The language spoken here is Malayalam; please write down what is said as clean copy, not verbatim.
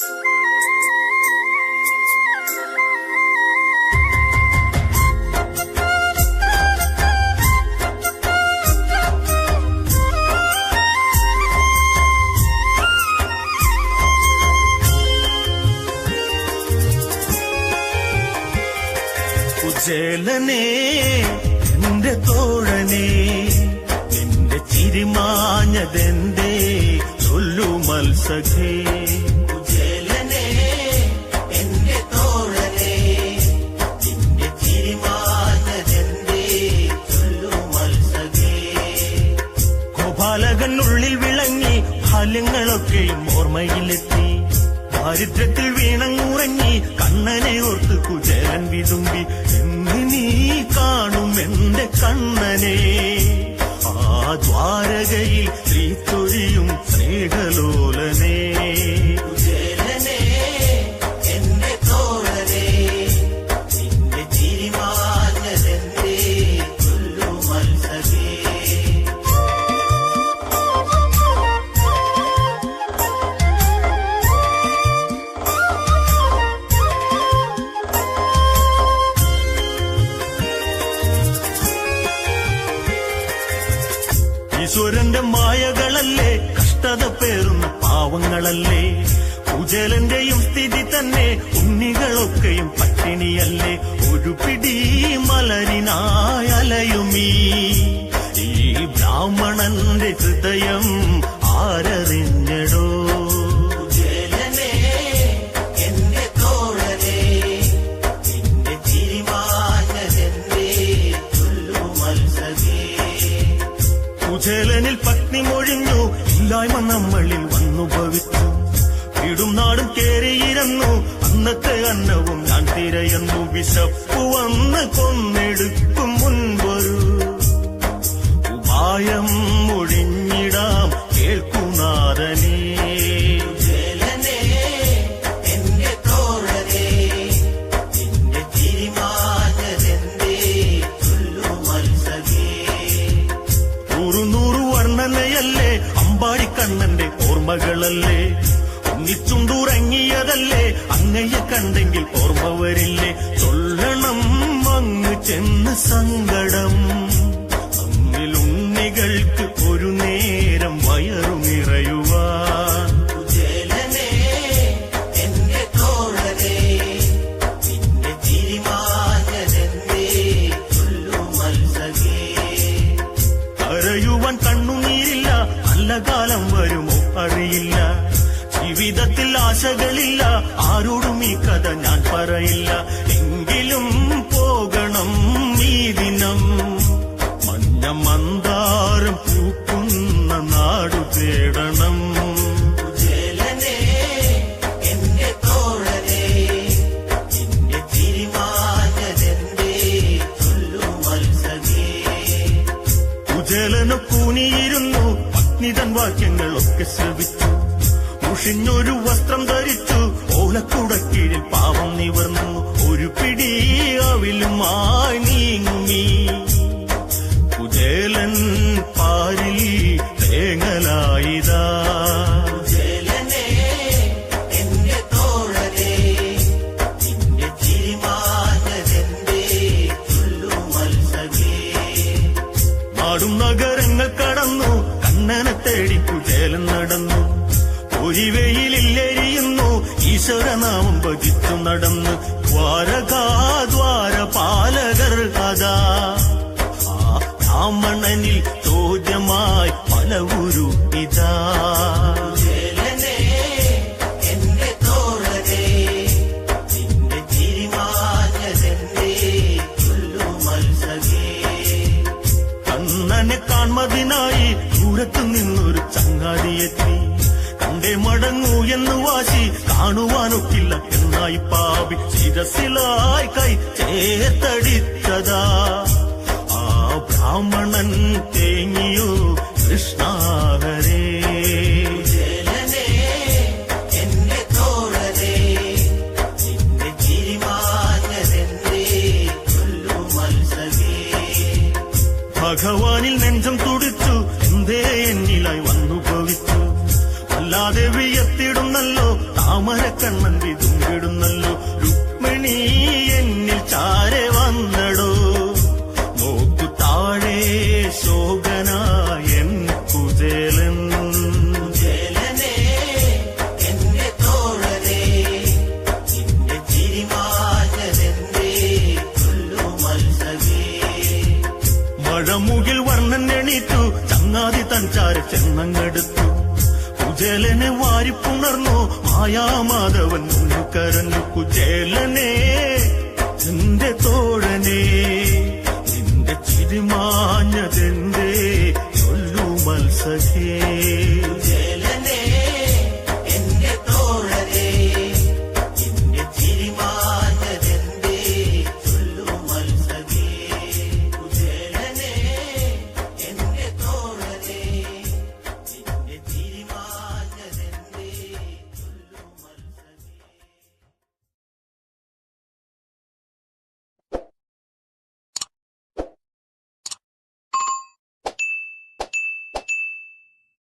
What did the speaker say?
കുചേലനേ എന്റെ തോഴനേ, നിന്റെ ചിരിമാഞ്ഞതെന്തേ ചൊല്ലു മത്സഖേ. കുചേലനേ എന്റെ തോഴനേ, നിന്റെ ചിരിമാഞ്ഞതെന്തേ ചൊല്ലു മത്സഖേ. ഗോപാലകൻ ഉള്ളിൽ വിളങ്ങി, ബാല്യങ്ങളൊക്കെയും ഓർമ്മയിലെത്തി. ദാരിദ്ര്യത്തിൽ വീണങ്ങുറങ്ങി കണ്ണനെ ഓർത്ത് കുചേലൻ വിതുമ്പി. എന്ന് നീ കാണും എന്റെ കണ്ണനെ, ആ ദ്വാരകയിൽ ശ്രീത്തൊഴിയും സ്നേഹലോലനേ. കുചേലനേ എന്റെ തോഴനേ, നിന്റെ ചിരിമാഞ്ഞതെന്തേ ചൊല്ലു മത്സഖേ. ഈശ്വരന്റെ മായകളല്ലേ, കഷ്ടത പേറുന്ന പാവങ്ങളല്ലേ. കുചേലന്റെയും സ്ഥിതി തന്നെ, ഉണ്ണികളൊക്കെയും പട്ടിണിയല്ലേ. ഒരു പിടി മലരിനായലയുമീ ഈ ബ്രാഹ്മണന്റെ ഹൃദയം ആരറിഞ്ഞടോ. കുചേലനേ എന്റെ തോഴനേ, നിന്റെ ചിരിമാഞ്ഞതെന്തേ ചൊല്ലു മത്സഖേ. കുചേലനിൽ പത്നി മൊഴിഞ്ഞു, ഇല്ലായ്മ നമ്മളിൽ വന്നു ഭവിച്ചു. വീടും നാടും കേറിയിരുന്നു, അന്നത്തെ അന്നവും ഞാൻ തിരയുന്നു. വിശപ്പു വന്ന് കൊന്നെടുക്കും മുൻപൊരു ഉപായം ഒഴിഞ്ഞിടാം കേൾക്കുനാഥനേ. കുചേലനേ എന്റെ തോഴനേ, നിന്റെ ചിരിമാഞ്ഞതെന്തേ ചൊല്ലു മത്സഖേ. നൂറു വർണ്ണനയല്ലേ, അമ്പാടിക്കണ്ണന്റെ ഓർമ്മകളല്ലേ. ഒന്നിച്ചുണ്ടുറങ്ങിയതല്ലേ, അങ്ങയെ കണ്ടെങ്കിൽ ഓർമ്മ വരില്ലേ. ചൊല്ലണം അങ്ങ് ചെന്ന് സങ്കടം, അങ്ങിലുണ്ണികൾക്ക് ഒരു നേരം വയറുനിറയുവാൻ. കുചേലനേ എന്റെ തോഴനേ, നിന്റെ ചിരിമാഞ്ഞതെന്തേ ചൊല്ലു മത്സഖേ. കരയുവാൻ കണ്ണുനീരില്ല, നല്ല കാലം വരുമോ അറിയില്ല. ജീവിതത്തിൽ ആശകളില്ല, ആരോടും ഈ കഥ ഞാൻ പറയില്ല. എങ്കിലും പോകണം ഈ ദിനം, മഞ്ഞ മന്ദാരം പൂക്കുന്ന നാടു തേടണം. കുചേലനേ എന്റെ തോഴനേ, നിന്റെ ചിരിമാഞ്ഞതെന്തേ ചൊല്ലു മത്സഖേ. കുചേലനു കൂനിയിരുന്നു, പത്നിതൻ വാക്യങ്ങളൊക്കെ ശ്രവിച്ചു. മുഷിഞ്ഞൊരു വസ്ത്രം ധരിച്ചു, ഓലക്കുടക്കീഴിൽ പാവം നിവർന്നു. ഒരു പിടി അവിലുമായി നീങ്ങുമീ കുചേലൻ പാരിൽ തേങ്ങലായിതാ. കുചേലനേ എന്റെ തോഴനേ, നിന്റെ ചിരിമാഞ്ഞതെന്തേ ചൊല്ലു മത്സഖേ. നാടും നഗരങ്ങൾ കടന്നു, കണ്ണനെ തേടി കുചേലൻ നടന്നു. ഒരു വെയിലില്ലെരിയുന്നു, ഈശ്വരനാമം ഭജിച്ചു നടന്ന്. ദ്വാരപാലകർ അതാ ആ ബ്രാഹ്മണനിൽ ചോദ്യമായി പലവുരു ഇതാ. കുചേലനേ എന്റെ തോഴനേ, നിന്റെ ചിരിമാഞ്ഞതെന്തേ ചൊല്ലു മത്സഖേ. കണ്ണനെ കാൺമതിനായി ദൂരത്തു നിന്നൊരു ചങ്ങാതിയെത്തി. കണ്ടേ മടങ്ങൂ എന്ന് വാശി, കാണുവാനൊക്കില്ല എന്നായി പാപി. ശിരസിലായി കൈ ചേർത്തടിച്ചതാ ആ ബ്രാഹ്മണൻ തേങ്ങിയോ കൃഷ്ണാഹരേ. കുചേലനേ എന്റെ തോഴനേ, നിന്റെ ചിരിമാഞ്ഞതെന്തേ ചൊല്ലു മത്സഖേ. ഭഗവാനിൽ നെഞ്ചം തുടിച്ചു, എന്തേ എന്നിലായി വന്നു ഭവിച്ചു. അല്ലാതെ വിയത്തിടുന്നല്ലോ താമ താമരക്കണ്ണൻ വിതുമ്പിടുന്നല്ലോ രുക്മിണി എന്നിൽ ചാരെ വന്നടോ നോക്കു താഴെ ശോകനായൻ കുചേലൻ മഴമുകിൽ വർണ്ണൻ എണീറ്റു ചങ്ങാതി തൻ ചാരെ ചെന്നങ്ങെടുത്തു കുചേലനെ വാരിപ്പുണർന്നു മായാമാധവൻ മുന്നു കരഞ്ഞു കുചേലനെ എന്റെ തോഴനെ നിന്റെ ചിരിമാഞ്ഞതെന്തേ ചൊല്ലു മത്സഖേ